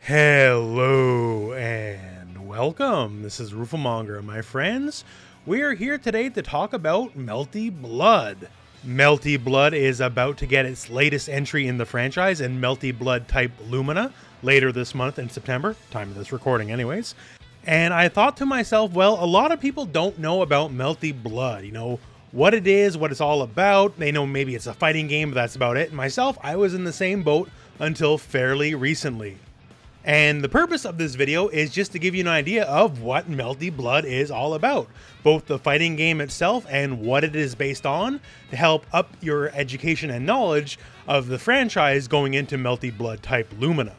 Hello and welcome. This is Rufamonger, my friends. We are here today to talk about Melty Blood. Melty Blood is about to get its latest entry in the franchise in Melty Blood Type Lumina later this month in September, time of this recording anyways. And I thought to myself, well, a lot of people don't know about Melty Blood, what it is, what it's all about. They know maybe it's a fighting game, but that's about it. Myself, I was in the same boat until fairly recently. And the purpose of this video is just to give you an idea of what Melty Blood is all about, both the fighting game itself and what it is based on, to help up your education and knowledge of the franchise going into Melty Blood Type Lumina.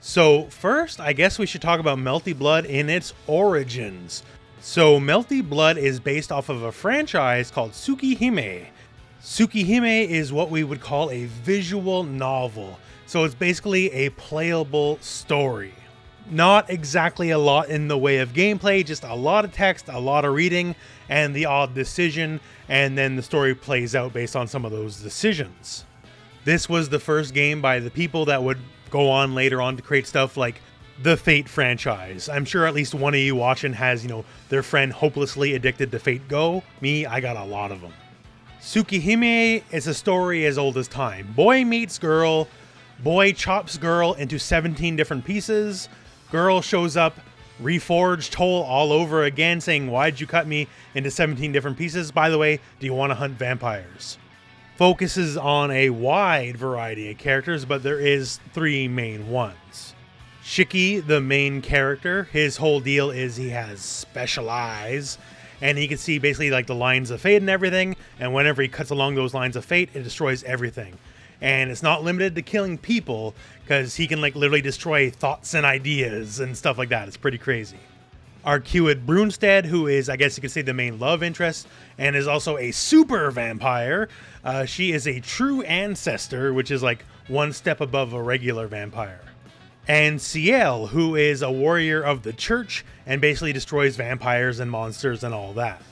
So first, I guess we should talk about Melty Blood in its origins. So Melty Blood is based off of a franchise called Tsukihime. Tsukihime is what we would call a visual novel. So it's basically a playable story. Not exactly a lot in the way of gameplay, just a lot of text, a lot of reading, and the odd decision, and then the story plays out based on some of those decisions. This was the first game by the people that would go on later on to create stuff like the Fate franchise. I'm sure at least one of you watching has, their friend hopelessly addicted to Fate Go. Me, I got a lot of them. Tsukihime is a story as old as time. Boy meets girl. Boy chops girl into 17 different pieces. Girl shows up, reforged whole all over again, saying, "Why'd you cut me into 17 different pieces? By the way, do you want to hunt vampires?" Focuses on a wide variety of characters, but there is three main ones. Shiki, the main character, his whole deal is he has special eyes, and he can see basically like the lines of fate and everything, and whenever he cuts along those lines of fate, it destroys everything. And it's not limited to killing people, because he can literally destroy thoughts and ideas and stuff like that. It's pretty crazy. Arcuid Brunstead, who is, I guess you could say, the main love interest, and is also a super vampire. She is a true ancestor, which is like one step above a regular vampire. And Ciel, who is a warrior of the church and basically destroys vampires and monsters and all that.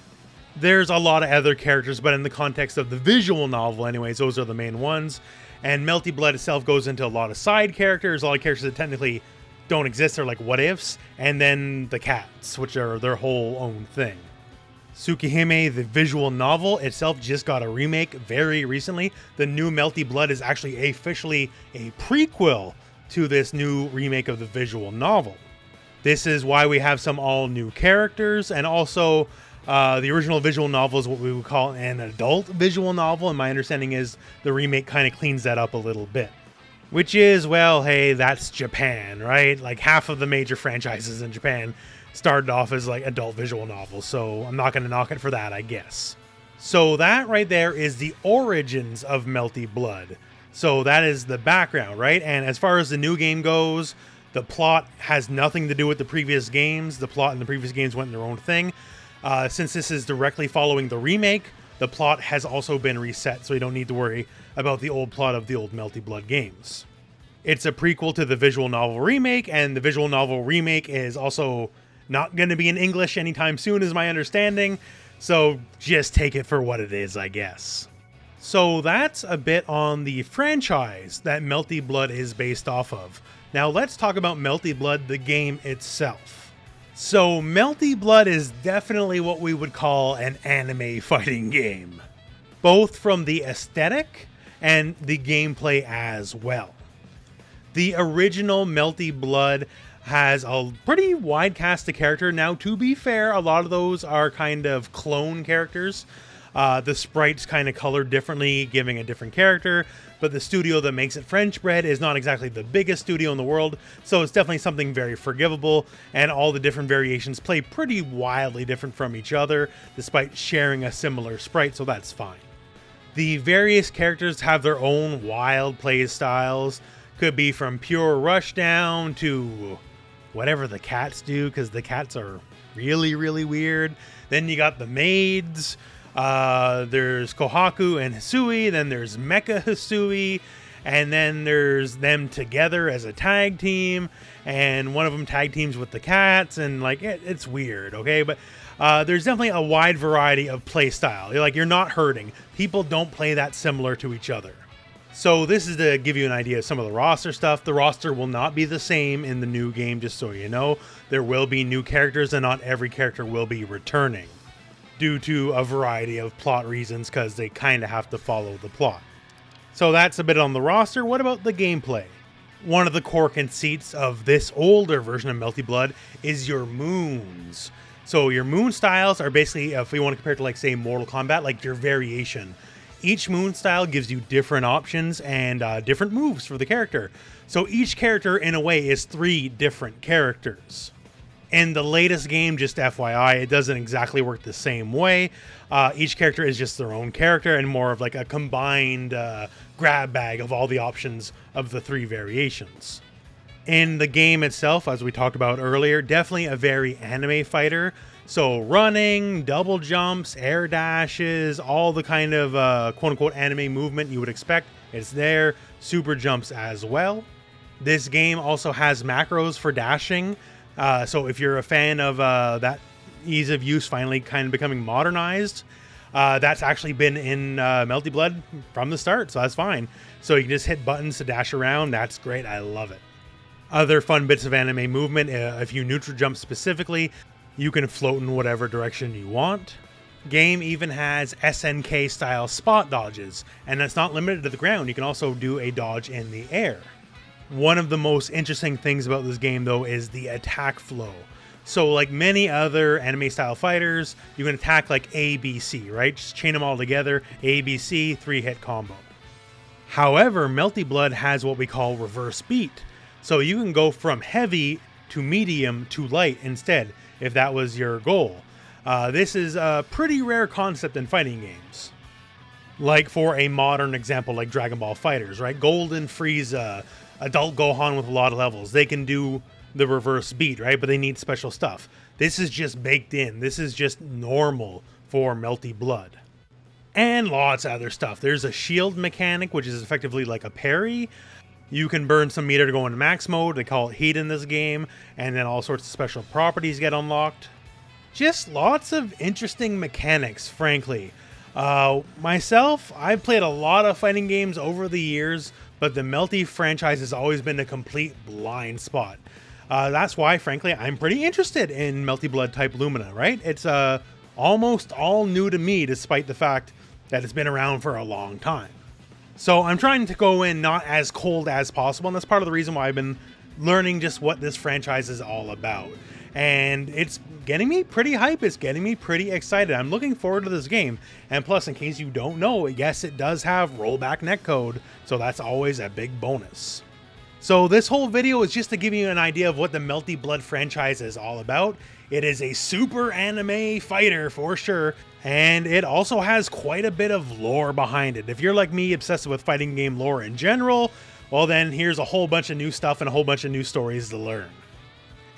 There's a lot of other characters, but in the context of the visual novel anyways, those are the main ones. And Melty Blood itself goes into a lot of side characters, a lot of characters that technically don't exist, they're like what-ifs, and then the cats, which are their whole own thing. Tsukihime, the visual novel itself, just got a remake very recently. The new Melty Blood is actually officially a prequel to this new remake of the visual novel. This is why we have some all-new characters, and also the original visual novel is what we would call an adult visual novel, and my understanding is the remake kind of cleans that up a little bit. Which is, well, hey, that's Japan, right? Like half of the major franchises in Japan started off as like adult visual novels, so I'm not going to knock it for that, I guess. So that right there is the origins of Melty Blood. So that is the background, right? And as far as the new game goes, the plot has nothing to do with the previous games. The plot in the previous games went in their own thing. Since this is directly following the remake, the plot has also been reset, so you don't need to worry about the old plot of the old Melty Blood games. It's a prequel to the visual novel remake, and the visual novel remake is also not going to be in English anytime soon, is my understanding, so just take it for what it is, I guess. So that's a bit on the franchise that Melty Blood is based off of. Now let's talk about Melty Blood, the game itself. So Melty Blood is definitely what we would call an anime fighting game, both from the aesthetic and the gameplay as well. The original Melty Blood has a pretty wide cast of character. Now, to be fair, a lot of those are kind of clone characters. The sprites kind of colored differently, giving a different character, but the studio that makes it French bred is not exactly the biggest studio in the world, so it's definitely something very forgivable, and all the different variations play pretty wildly different from each other, despite sharing a similar sprite, so that's fine. The various characters have their own wild play styles. Could be from pure rushdown to whatever the cats do, because the cats are really, really weird. Then you got the maids. There's Kohaku and Hisui, then there's Mecha Hisui, and then there's them together as a tag team, and one of them tag teams with the cats, and it's weird, okay? But there's definitely a wide variety of play style. You're not hurting. People don't play that similar to each other. So this is to give you an idea of some of the roster stuff. The roster will not be the same in the new game, just so you know. There will be new characters, and not every character will be returning due to a variety of plot reasons, because they kind of have to follow the plot. So that's a bit on the roster. What about the gameplay? One of the core conceits of this older version of Melty Blood is your moons. So your moon styles are basically, if we want to compare it to, like, say, Mortal Kombat, like your variation. Each moon style gives you different options and different moves for the character. So each character, in a way, is 3 different characters. In the latest game, just FYI, it doesn't exactly work the same way. Each character is just their own character and more of like a combined grab bag of all the options of the 3 variations. In the game itself, as we talked about earlier, definitely a very anime fighter. So running, double jumps, air dashes, all the kind of quote-unquote anime movement you would expect, it's there. Super jumps as well. This game also has macros for dashing. So if you're a fan of that ease of use finally kind of becoming modernized, that's actually been in Melty Blood from the start, so that's fine. So you can just hit buttons to dash around. That's great. I love it. Other fun bits of anime movement, if you neutral jump specifically, you can float in whatever direction you want. Game even has SNK style spot dodges, and that's not limited to the ground. You can also do a dodge in the air. One of the most interesting things about this game, though, is the attack flow. So like many other anime style fighters, you can attack like A, B, C, right? Just chain them all together, A, B, C, 3-hit combo. However, Melty Blood has what we call reverse beat. So you can go from heavy to medium to light instead, if that was your goal. This is a pretty rare concept in fighting games. Like for a modern example, like Dragon Ball FighterZ, right? Golden Frieza, Adult Gohan with a lot of levels. They can do the reverse beat, right? But they need special stuff. This is just baked in. This is just normal for Melty Blood. And lots of other stuff. There's a shield mechanic, which is effectively like a parry. You can burn some meter to go into max mode. They call it heat in this game. And then all sorts of special properties get unlocked. Just lots of interesting mechanics, frankly. Myself, I've played a lot of fighting games over the years, but the Melty franchise has always been a complete blind spot. That's why, frankly, I'm pretty interested in Melty Blood Type Lumina, right? It's almost all new to me, despite the fact that it's been around for a long time. So I'm trying to go in not as cold as possible, and that's part of the reason why I've been learning just what this franchise is all about. And it's getting me pretty hype. It's getting me pretty excited. I'm looking forward to this game. And plus, in case you don't know, yes, it does have rollback netcode, so that's always a big bonus. So this whole video is just to give you an idea of what the Melty Blood franchise is all about. It is a super anime fighter for sure, and it also has quite a bit of lore behind it. If you're like me, obsessed with fighting game lore in general, well then here's a whole bunch of new stuff and a whole bunch of new stories to learn.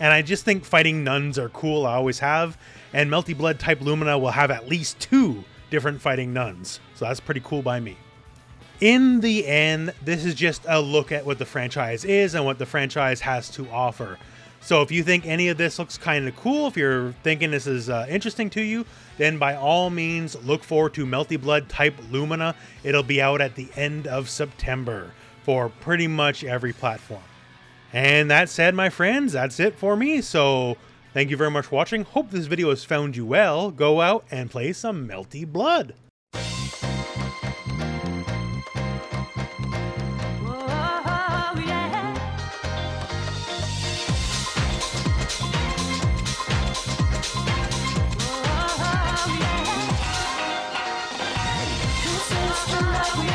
And I just think fighting nuns are cool, I always have, and Melty Blood Type Lumina will have at least 2 different fighting nuns, so that's pretty cool by me. In the end, this is just a look at what the franchise is and what the franchise has to offer. So if you think any of this looks kind of cool, if you're thinking this is interesting to you, then by all means look forward to Melty Blood Type Lumina. It'll be out at the end of September for pretty much every platform. And that said, my friends, that's it for me. So thank you very much for watching. Hope this video has found you well. Go out and play some Melty Blood. Love